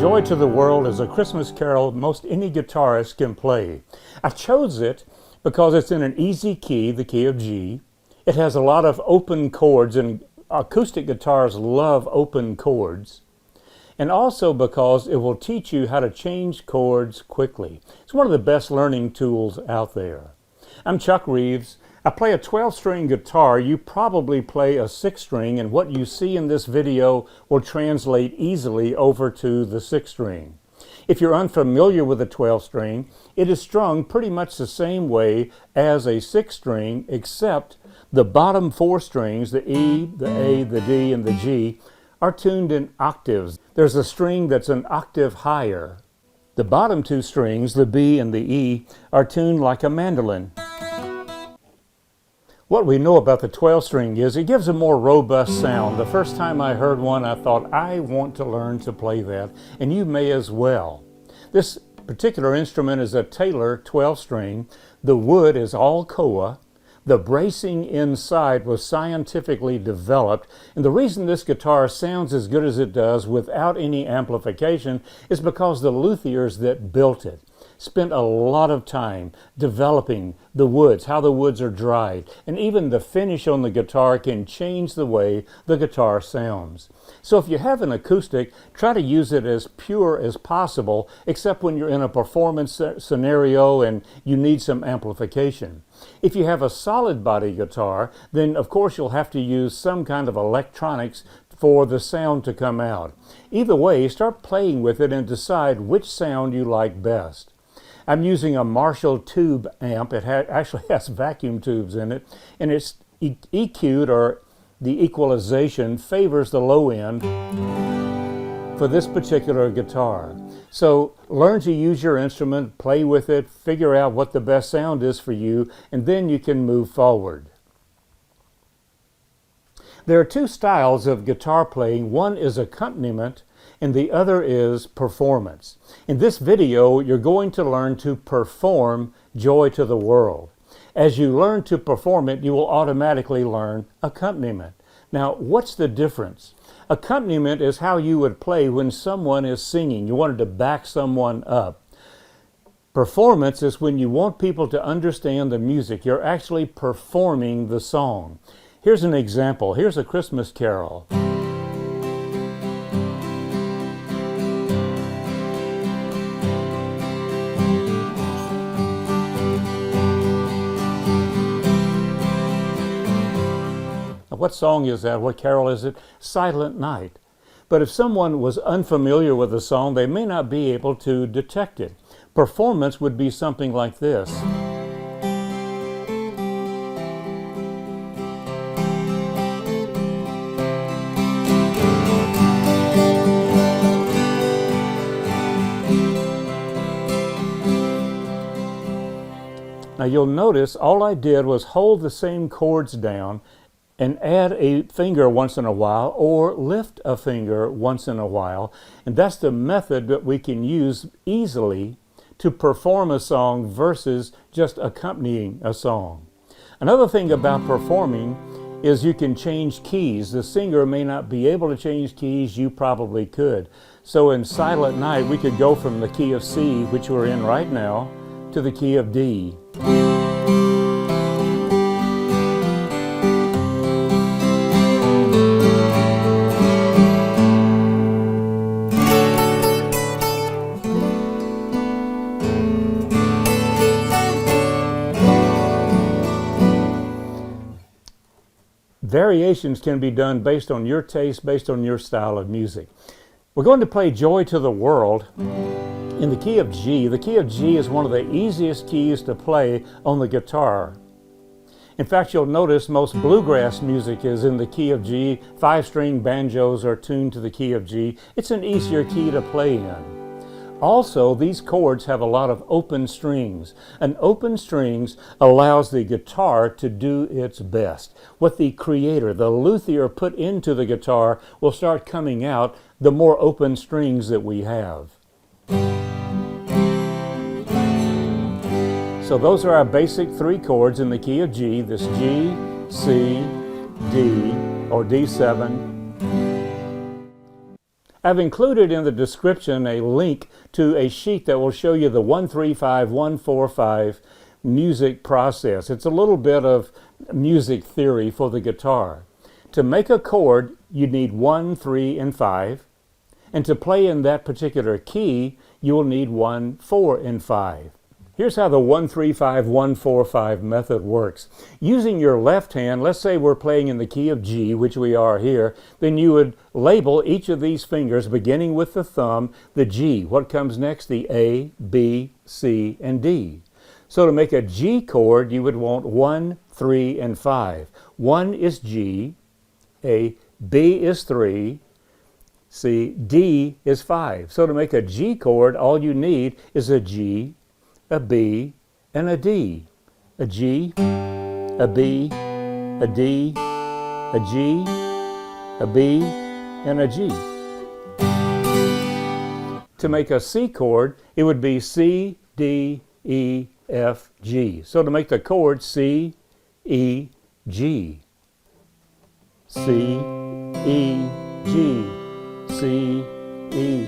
Joy to the World is a Christmas carol most any guitarist can play. I chose it because it's in an easy key, the key of G. It has a lot of open chords, and acoustic guitars love open chords. And also because it will teach you how to change chords quickly. It's one of the best learning tools out there. I'm Chuck Reeves. I play a 12-string guitar. You probably play a 6-string, and what you see in this video will translate easily over to the 6-string. If you're unfamiliar with a 12-string, it is strung pretty much the same way as a 6-string, except the bottom 4 strings, the E, the A, the D, and the G, are tuned in octaves. There's a string that's an octave higher. The bottom 2 strings, the B and the E, are tuned like a mandolin. What we know about the 12-string is it gives a more robust sound. The first time I heard one, I thought, I want to learn to play that, and you may as well. This particular instrument is a Taylor 12-string. The wood is all koa. The bracing inside was scientifically developed, and the reason this guitar sounds as good as it does without any amplification is because the luthiers that built it spent a lot of time developing the woods, how the woods are dried, and even the finish on the guitar can change the way the guitar sounds. So if you have an acoustic, try to use it as pure as possible, except when you're in a performance scenario and you need some amplification. If you have a solid body guitar, then of course you'll have to use some kind of electronics for the sound to come out. Either way, start playing with it and decide which sound you like best. I'm using a Marshall tube amp. It actually has vacuum tubes in it, and it's EQ'd, or the equalization favors the low end for this particular guitar. So learn to use your instrument, play with it, figure out what the best sound is for you, and then you can move forward. There are 2 styles of guitar playing. One is accompaniment, and the other is performance. In this video, you're going to learn to perform Joy to the World. As you learn to perform it, you will automatically learn accompaniment. Now, what's the difference? Accompaniment is how you would play when someone is singing. You wanted to back someone up. Performance is when you want people to understand the music. You're actually performing the song. Here's an example. Here's a Christmas carol. What song is that? What carol is it? Silent Night. But if someone was unfamiliar with the song, they may not be able to detect it. Performance would be something like this. Now you'll notice all I did was hold the same chords down and add a finger once in a while, or lift a finger once in a while. And that's the method that we can use easily to perform a song versus just accompanying a song. Another thing about performing is you can change keys. The singer may not be able to change keys, you probably could. So in Silent Night, we could go from the key of C, which we're in right now, to the key of D. Variations can be done based on your taste, based on your style of music. We're going to play Joy to the World in the key of G. The key of G is one of the easiest keys to play on the guitar. In fact, you'll notice most bluegrass music is in the key of G. 5-string banjos are tuned to the key of G. It's an easier key to play in. Also, these chords have a lot of open strings. And open strings allows the guitar to do its best. What the creator, the luthier, put into the guitar will start coming out the more open strings that we have. So those are our basic 3 chords in the key of G. This G, C, D, or D7. I've included in the description a link to a sheet that will show you the 1-3-5, 1-4-5 music process. It's a little bit of music theory for the guitar. To make a chord, you need 1, 3, and 5. And to play in that particular key, you will need 1, 4, and 5. Here's how the 1-3-5, 1-4-5 method works. Using your left hand, let's say we're playing in the key of G, which we are here, then you would label each of these fingers, beginning with the thumb, the G. What comes next? The A, B, C, and D. So to make a G chord, you would want 1, 3, and 5. 1 is G, A, B is 3, C, D is 5. So to make a G chord, all you need is a G, a B, and a D. A G, a B, a D, a G, a B, and a G. To make a C chord, it would be C, D, E, F, G. So to make the chord C, E, G. C, E, G. C, E.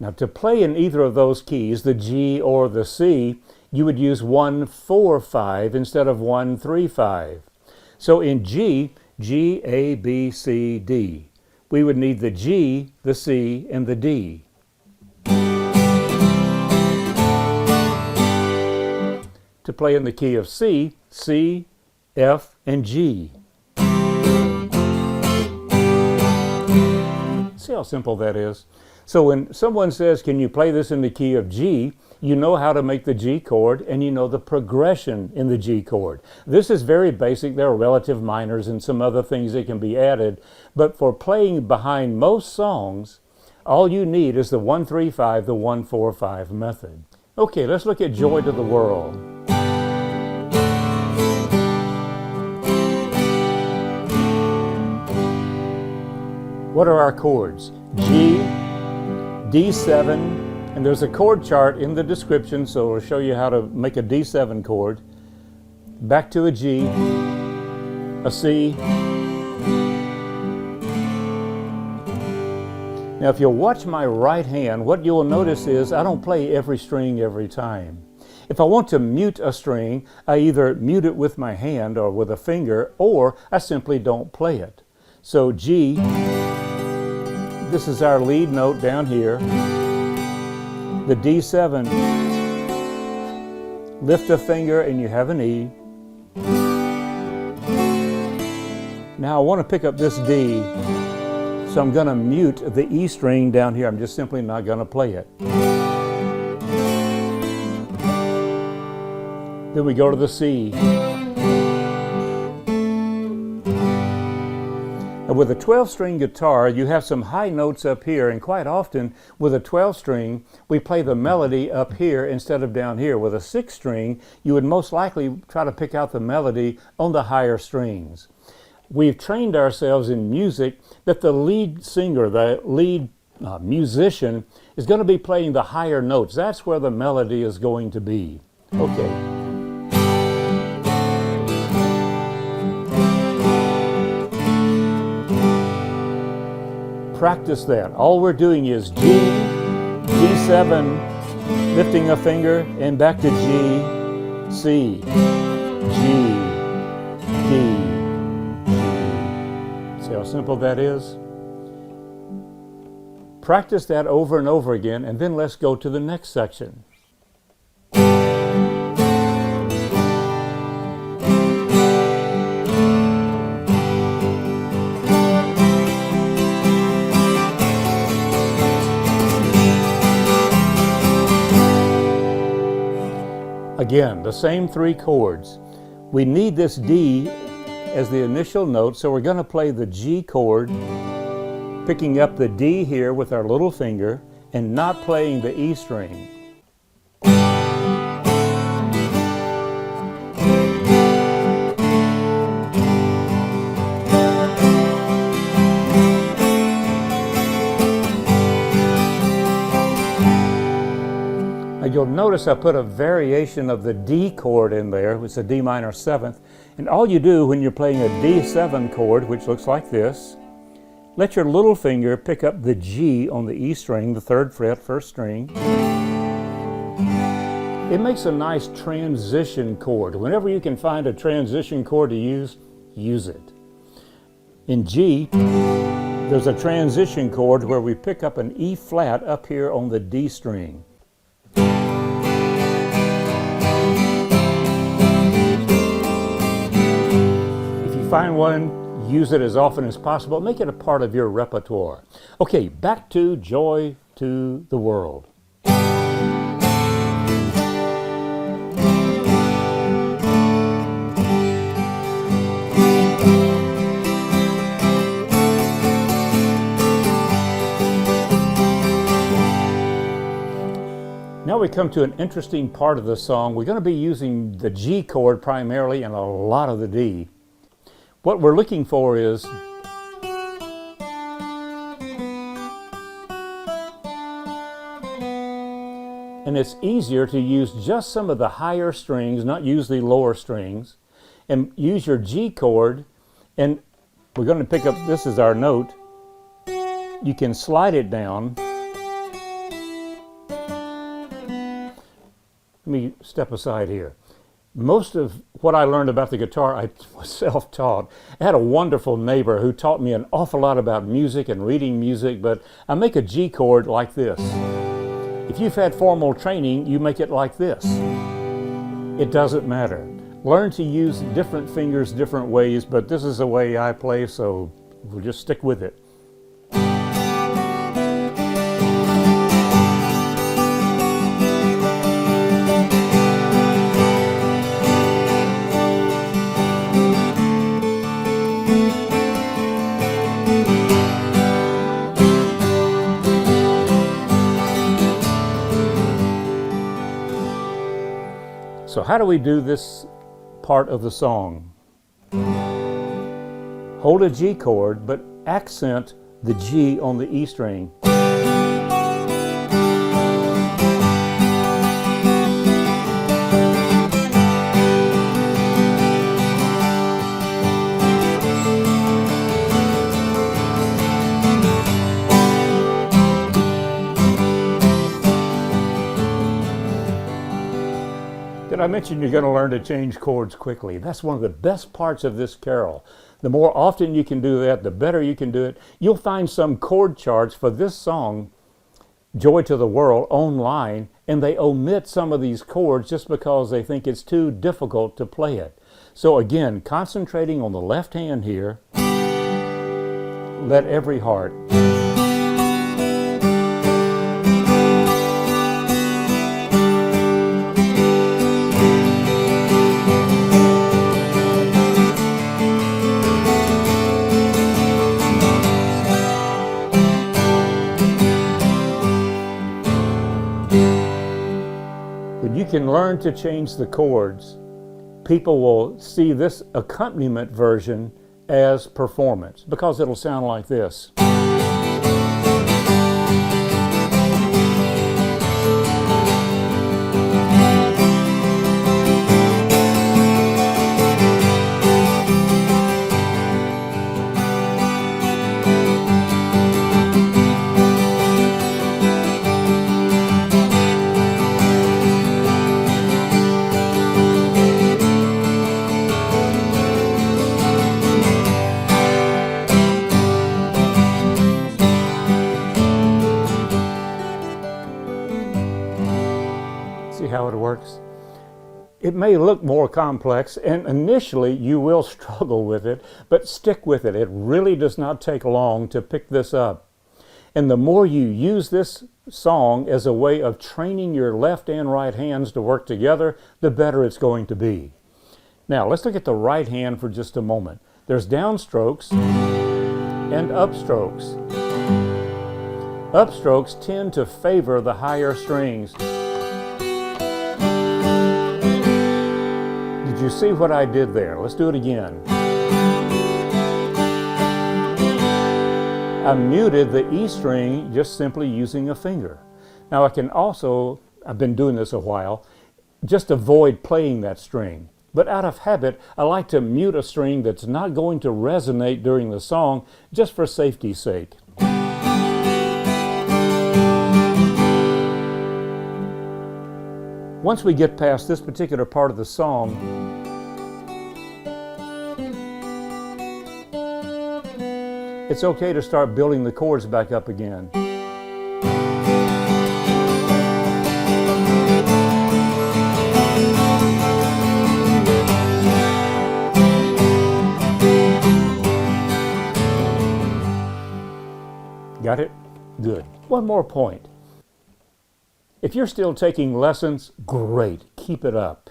Now to play in either of those keys, the G or the C, you would use 1-4-5 instead of 1-3-5. So in G, G, A, B, C, D, we would need the G, the C, and the D. To play in the key of C, C, F, and G. See how simple that is? So when someone says, can you play this in the key of G, you know how to make the G chord and you know the progression in the G chord. This is very basic. There are relative minors and some other things that can be added. But for playing behind most songs, all you need is the 1-3-5, the 1-4-5 method. Okay, let's look at Joy to the World. What are our chords? G, D7, and there's a chord chart in the description, so it'll show you how to make a D7 chord. Back to a G, a C. Now if you'll watch my right hand, what you'll notice is I don't play every string every time. If I want to mute a string, I either mute it with my hand or with a finger, or I simply don't play it. So G, this is our lead note down here. The D7, lift a finger and you have an E. Now I want to pick up this D, so I'm going to mute the E string down here. I'm just simply not going to play it. Then we go to the C. With a 12-string guitar, you have some high notes up here, and quite often with a 12-string, we play the melody up here instead of down here. With a 6-string, you would most likely try to pick out the melody on the higher strings. We've trained ourselves in music that the lead singer, the lead musician, is going to be playing the higher notes. That's where the melody is going to be. Okay. Practice that. All we're doing is G, G7, lifting a finger, and back to G, C, G, D, G. See how simple that is? Practice that over and over again, and then let's go to the next section. Again, the same 3 chords. We need this D as the initial note, so we're going to play the G chord, picking up the D here with our little finger and not playing the E string. You'll notice I put a variation of the D chord in there. It's a D minor 7th. And all you do when you're playing a D7 chord, which looks like this, Let your little finger pick up the G on the E string, the 3rd fret, 1st string. It makes a nice transition chord. Whenever you can find a transition chord to use it. In G, there's a transition chord where we pick up an E flat up here on the D string. If you find one, use it as often as possible. Make it a part of your repertoire. Okay, back to Joy to the World. Now we come to an interesting part of the song. We're going to be using the G chord primarily and a lot of the D. What we're looking for is and it's easier to use just some of the higher strings, not use the lower strings, and use your G chord, and we're going to pick up, this is our note. You can slide it down. Let me step aside here. Most of what I learned about the guitar, I was self-taught. I had a wonderful neighbor who taught me an awful lot about music and reading music, but I make a G chord like this. If you've had formal training, you make it like this. It doesn't matter. Learn to use different fingers different ways, but this is the way I play, so we'll just stick with it. So how do we do this part of the song? Hold a G chord, but accent the G on the E string. I mentioned you're going to learn to change chords quickly. That's one of the best parts of this carol. The more often you can do that, the better you can do it. You'll find some chord charts for this song, Joy to the World, online, and they omit some of these chords just because they think it's too difficult to play it. So again, concentrating on the left hand here, let every heart. You can learn to change the chords. People will see this accompaniment version as performance because it'll sound like this. See how it works? It may look more complex, and initially you will struggle with it, but stick with it. It really does not take long to pick this up. And the more you use this song as a way of training your left and right hands to work together, the better it's going to be. Now, let's look at the right hand for just a moment. There's downstrokes and upstrokes. Upstrokes tend to favor the higher strings. Did you see what I did there? Let's do it again. I muted the E string just simply using a finger. Now I can also, I've been doing this a while, just avoid playing that string. But out of habit, I like to mute a string that's not going to resonate during the song, just for safety's sake. Once we get past this particular part of the song, it's okay to start building the chords back up again. Got it? Good. One more point. If you're still taking lessons, great, keep it up.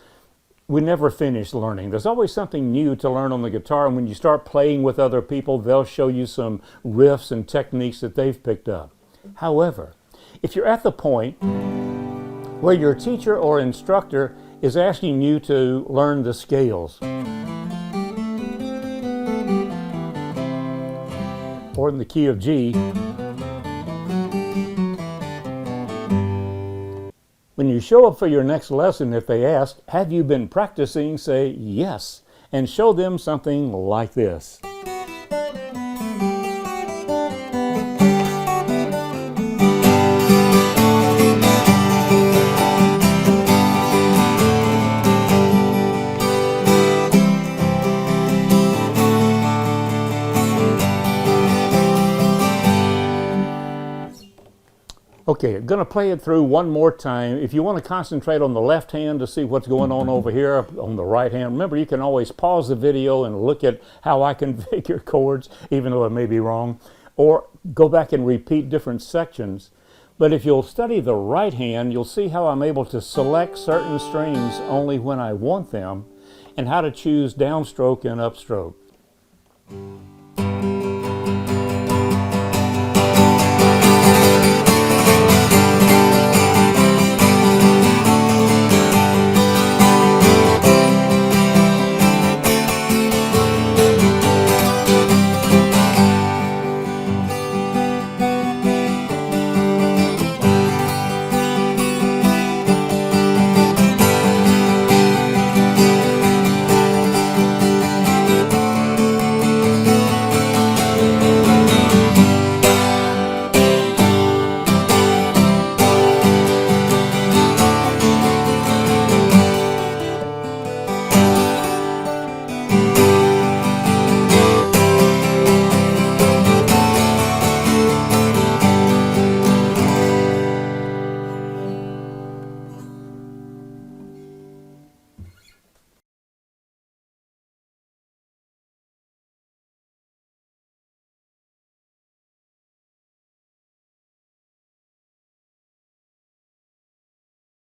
We never finish learning. There's always something new to learn on the guitar, and when you start playing with other people, they'll show you some riffs and techniques that they've picked up. However, if you're at the point where your teacher or instructor is asking you to learn the scales, or in the key of G, when you show up for your next lesson, if they ask, have you been practicing, say yes, and show them something like this. Okay, I'm going to play it through one more time. If you want to concentrate on the left hand to see what's going on over here on the right hand, remember you can always pause the video and look at how I configure chords, even though it may be wrong, or go back and repeat different sections. But if you'll study the right hand, you'll see how I'm able to select certain strings only when I want them, and how to choose downstroke and upstroke.